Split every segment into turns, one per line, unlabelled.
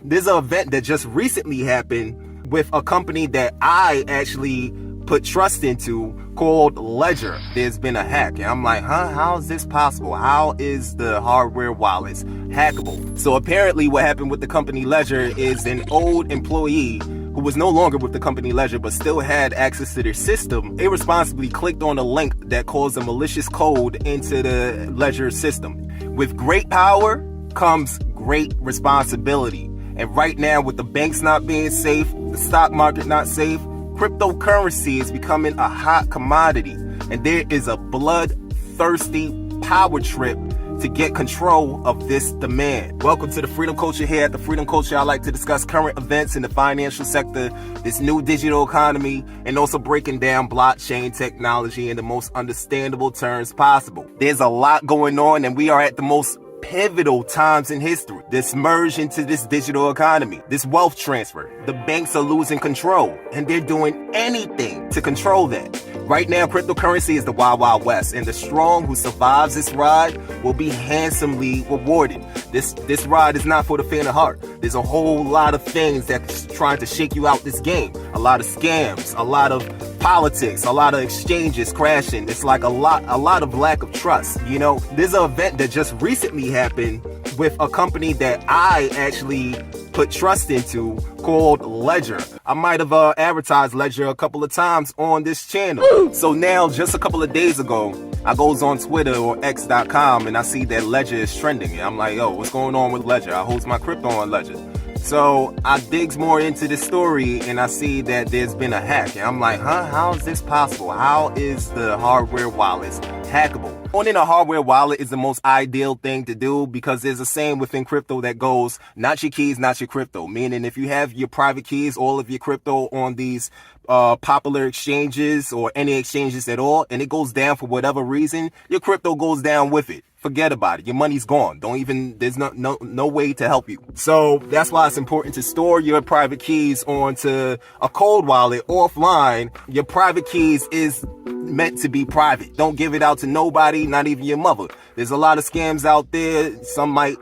There's an event that just recently happened with a company that I actually put trust into called Ledger. There's been a hack, and I'm like, how is this possible? How is the hardware wallets hackable? So apparently what happened with the company Ledger is an old employee who was no longer with the company Ledger but still had access to their system, irresponsibly clicked on a link that caused a malicious code into the Ledger system. With great power comes great responsibility. And right now, with the banks not being safe, the stock market not safe, cryptocurrency is becoming a hot commodity. And there is a bloodthirsty power trip to get control of this demand. Welcome to the FreeDem Culture. Here at the FreeDem Culture, I like to discuss current events in the financial sector, this new digital economy, and also breaking down blockchain technology in the most understandable terms possible. There's a lot going on, and we are at the most pivotal times in history. This merge into this digital economy, this wealth transfer. The banks are losing control, and they're doing anything to control that. Right now, cryptocurrency is the wild, wild west, and the strong who survives this ride will be handsomely rewarded. This ride is not for the faint of heart. There's a whole lot of things that's trying to shake you out this game. A lot of scams, a lot of politics, a lot of exchanges crashing. It's like a lot of lack of trust. You know, there's an event that just recently happened with a company that I actually put trust into called Ledger. I might have advertised Ledger a couple of times on this channel. So now, just a couple of days ago, I goes on Twitter or X.com and I see that Ledger is trending. And I'm like, yo, what's going on with Ledger? I holds my crypto on Ledger. So I digs more into this story and I see that there's been a hack. And I'm like, how is this possible? How is the hardware wallets hackable? Owning a hardware wallet is the most ideal thing to do because there's a saying within crypto that goes, not your keys, not your crypto. Meaning if you have your private keys, all of your crypto on these popular exchanges or any exchanges at all, and it goes down for whatever reason, your crypto goes down with it. Forget about it. Your money's gone. There's no way to help you. So that's why it's important to store your private keys onto a cold wallet offline. Your private keys is meant to be private. Don't give it out to nobody, not even your mother. There's a lot of scams out there. Some might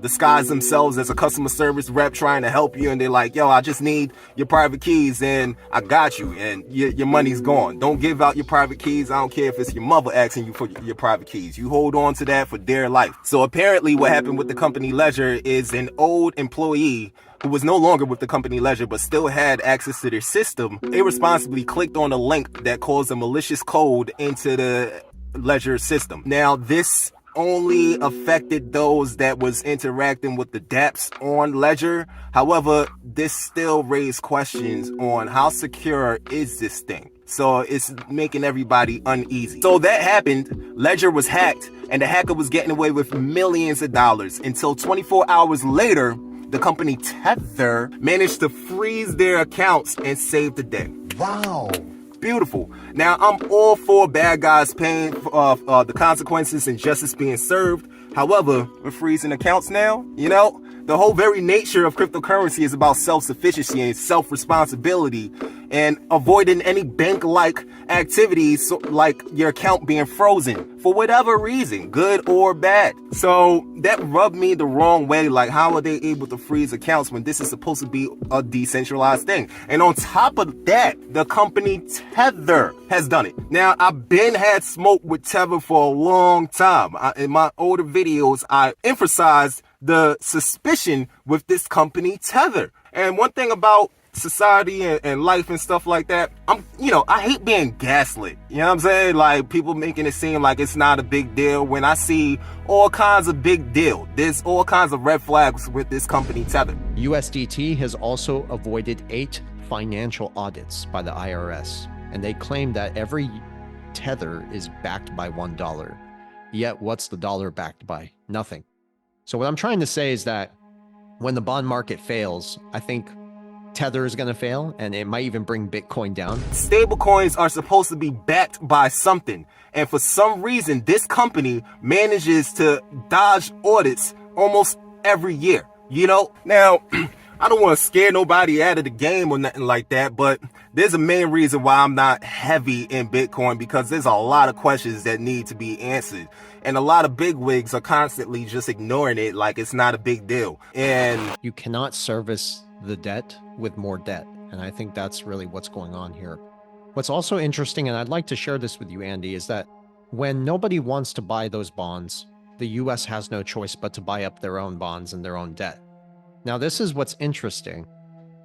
disguise themselves as a customer service rep trying to help you, and they're like, yo, I just need your private keys and I got you, and your money's gone. Don't give out your private keys. I don't care if it's your mother asking you for your private keys. You hold on to that for dear life. So apparently what happened with the company Ledger is an old employee who was no longer with the company Ledger but still had access to their system, irresponsibly clicked on a link that caused a malicious code into the Ledger system. Now, this only affected those that was interacting with the dApps on Ledger. However, this still raised questions on how secure is this thing. So it's making everybody uneasy. So that happened. Ledger was hacked, and the hacker was getting away with millions of dollars until 24 hours later, the company Tether managed to freeze their accounts and save the day. Wow. Beautiful. Now, I'm all for bad guys paying the consequences and justice being served. However, we're freezing accounts now. You know, the whole very nature of cryptocurrency is about self-sufficiency and self-responsibility and avoiding any bank-like activities like your account being frozen for whatever reason, good or bad. So that rubbed me the wrong way. Like, how are they able to freeze accounts when this is supposed to be a decentralized thing? And on top of that, the company Tether has done it. Now, I've been had smoke with Tether for a long time. In my older videos, I emphasized the suspicion with this company Tether. And one thing about society and life and stuff like that, I hate being gaslit. You know what I'm saying? Like, people making it seem like it's not a big deal when I see all kinds of big deal. There's all kinds of red flags with this company Tether.
USDT has also avoided 8 financial audits by the IRS, and they claim that every Tether is backed by $1. Yet, what's the dollar backed by? Nothing. So what I'm trying to say is that when the bond market fails, I think Tether is going to fail, and it might even bring Bitcoin down.
Stable coins are supposed to be backed by something. And for some reason, this company manages to dodge audits almost every year. You know, now, I don't want to scare nobody out of the game or nothing like that, but there's a main reason why I'm not heavy in Bitcoin, because there's a lot of questions that need to be answered. And a lot of bigwigs are constantly just ignoring it like it's not a big deal. And
you cannot service the debt with more debt. And I think that's really what's going on here. What's also interesting, and I'd like to share this with you, Andy, is that when nobody wants to buy those bonds, the US has no choice but to buy up their own bonds and their own debt. Now, this is what's interesting.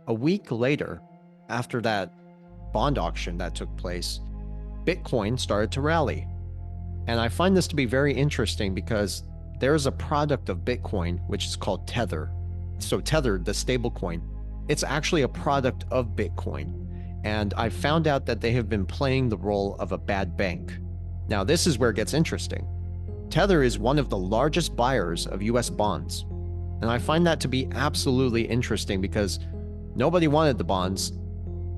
A week later, after that bond auction that took place, Bitcoin started to rally. And I find this to be very interesting because there is a product of Bitcoin, which is called Tether. So Tether, the stable coin, it's actually a product of Bitcoin. And I found out that they have been playing the role of a bad bank. Now, this is where it gets interesting. Tether is one of the largest buyers of US bonds. And I find that to be absolutely interesting because nobody wanted the bonds.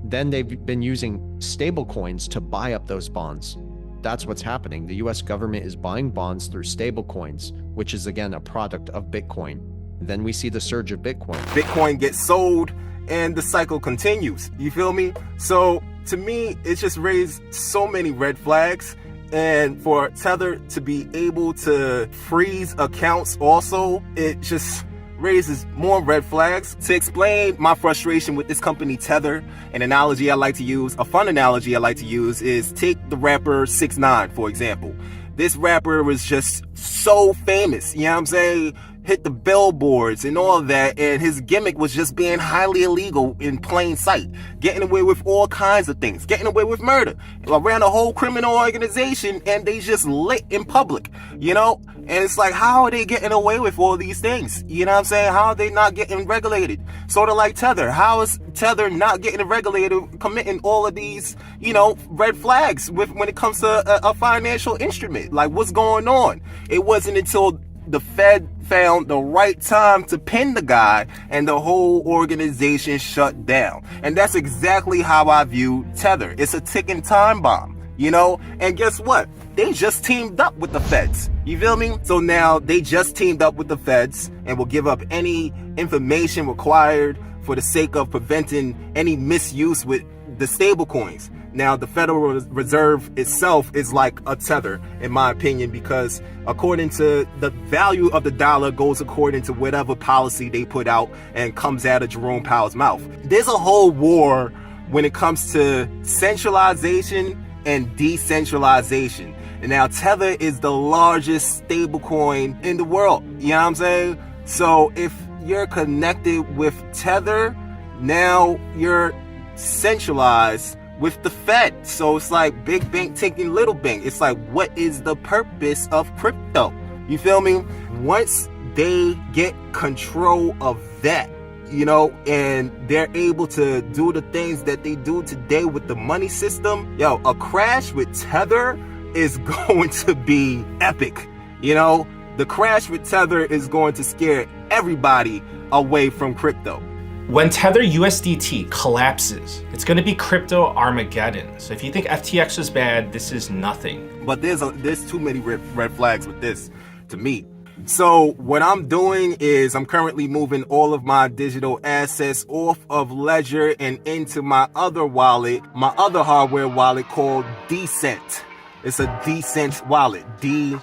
Then they've been using stable coins to buy up those bonds. That's what's happening. The US government is buying bonds through stable coins, which is again a product of Bitcoin. Then we see the surge of Bitcoin.
Bitcoin gets sold and the cycle continues. You feel me? So to me, it's just raised so many red flags. And for Tether to be able to freeze accounts also, it just raises more red flags. To explain my frustration with this company Tether, an analogy I like to use, a fun analogy I like to use is take the rapper 6ix9ine, for example. This rapper was just so famous, you know what I'm saying? Hit the billboards and all of that, and his gimmick was just being highly illegal in plain sight, getting away with all kinds of things, getting away with murder. I ran a whole criminal organization and they just lit in public, you know? And it's like, how are they getting away with all these things? You know what I'm saying? How are they not getting regulated? Sort of like Tether. How is Tether not getting regulated, committing all of these, you know, red flags when it comes to a financial instrument? Like, what's going on? It wasn't until the Fed found the right time to pin the guy and the whole organization shut down. And that's exactly how I view Tether. It's a ticking time bomb, you know? And guess what? They just teamed up with the feds. You feel me? So now they just teamed up with the feds and will give up any information required for the sake of preventing any misuse with the stable coins. Now, the Federal Reserve itself is like a tether, in my opinion, because according to the value of the dollar goes according to whatever policy they put out and comes out of Jerome Powell's mouth. There's a whole war when it comes to centralization and decentralization. And now Tether is the largest stablecoin in the world. You know what I'm saying? So if you're connected with Tether, now you're centralized with the Fed. So it's like big bank taking little bank. It's like, what is the purpose of crypto? You feel me? Once they get control of that, you know, and they're able to do the things that they do today with the money system, yo, a crash with Tether is going to be epic. You know, the crash with Tether is going to scare everybody away from crypto.
When Tether USDT collapses, it's going to be crypto Armageddon. So if you think FTX is bad, this is nothing.
But there's too many red flags with this to me. So what I'm doing is I'm currently moving all of my digital assets off of Ledger and into my other wallet, my other hardware wallet called DCENT. It's a DCENT wallet, DCENT,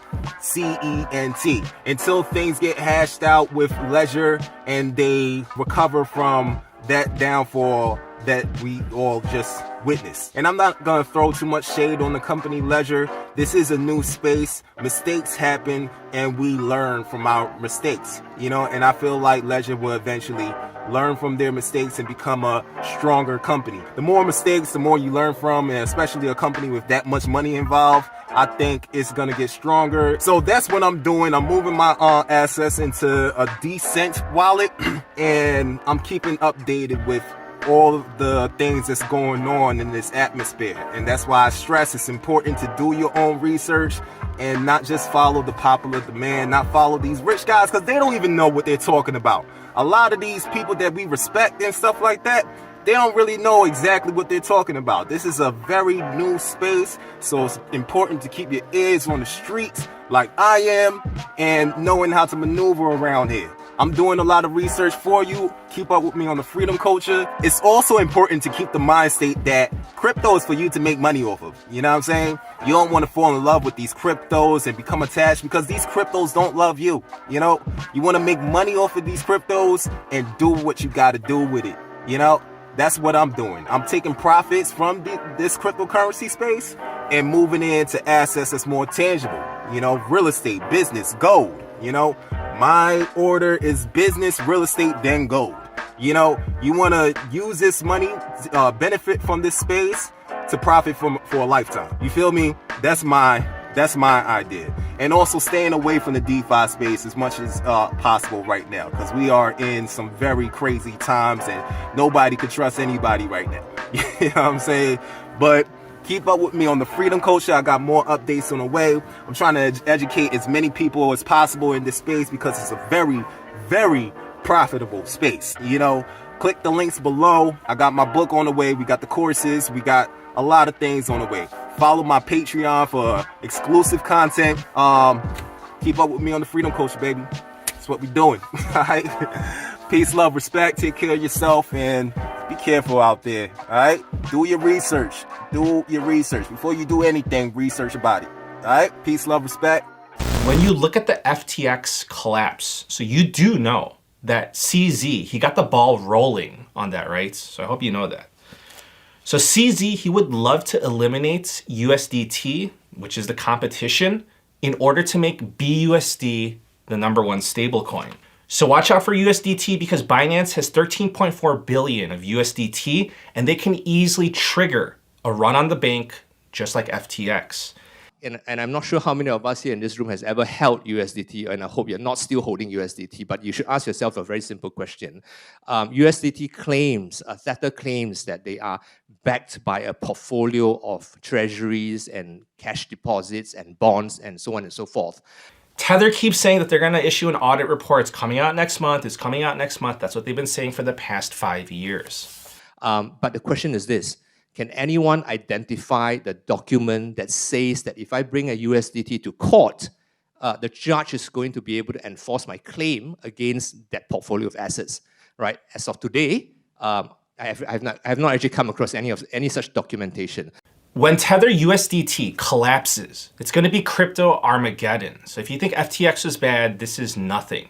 until things get hashed out with Ledger and they recover from that downfall that we all just witnessed. And I'm not gonna throw too much shade on the company Ledger. This is a new space. Mistakes happen and we learn from our mistakes, you know, and I feel like Ledger will eventually learn from their mistakes and become a stronger company. The more mistakes, the more you learn from, and especially a company with that much money involved, I think it's gonna get stronger. So that's what I'm doing. I'm moving my assets into a DCENT wallet and I'm keeping updated with all of the things that's going on in this atmosphere. And that's why I stress it's important to do your own research and not just follow the popular demand, not follow these rich guys, because they don't even know what they're talking about. A lot of these people that we respect and stuff like that, they don't really know exactly what they're talking about. This is a very new space, so it's important to keep your ears on the streets like I am and knowing how to maneuver around here. I'm doing a lot of research for you. Keep up with me on the FreeDem Culture. It's also important to keep the mind state that crypto is for you to make money off of. You know what I'm saying? You don't want to fall in love with these cryptos and become attached, because these cryptos don't love you. You know, you want to make money off of these cryptos and do what you got to do with it. You know, that's what I'm doing. I'm taking profits from this cryptocurrency space and moving into assets that's more tangible. You know, real estate, business, gold. You know, my order is business, real estate, then gold. You know, you want to use this money, benefit from this space to profit from for a lifetime. You feel me? That's my idea. And also staying away from the DeFi space as much as possible right now, because we are in some very crazy times and nobody could trust anybody right now. You know what I'm saying? But keep up with me on the FreeDem Culture. I got more updates on the way. I'm trying to educate as many people as possible in this space because it's a very, very profitable space. You know, click the links below. I got my book on the way. We got the courses. We got a lot of things on the way. Follow my Patreon for exclusive content. Keep up with me on the FreeDem Culture, baby. That's what we doing. All right. Peace, love, respect. Take care of yourself and be careful out there. All right. Do your research. Do your research. Before you do anything, research about it. All right. Peace, love, respect.
When you look at the FTX collapse, so you do know that CZ, he got the ball rolling on that, right? So I hope you know that. So CZ, he would love to eliminate USDT, which is the competition, in order to make BUSD the #1 stablecoin. So watch out for USDT because Binance has 13.4 billion of USDT and they can easily trigger a run on the bank just like FTX.
And I'm not sure how many of us here in this room has ever held USDT, and I hope you're not still holding USDT, but you should ask yourself a very simple question. USDT claims, Tether claims that they are backed by a portfolio of treasuries and cash deposits and bonds and so on and so forth.
Tether keeps saying that they're going to issue an audit report. It's coming out next month. It's coming out next month. That's what they've been saying for the past 5 years.
But the question is this. Can anyone identify the document that says that if I bring a USDT to court, the judge is going to be able to enforce my claim against that portfolio of assets, right? As of today, I have not actually come across any such documentation.
When Tether USDT collapses, it's going to be crypto Armageddon. So if you think FTX is bad, this is nothing.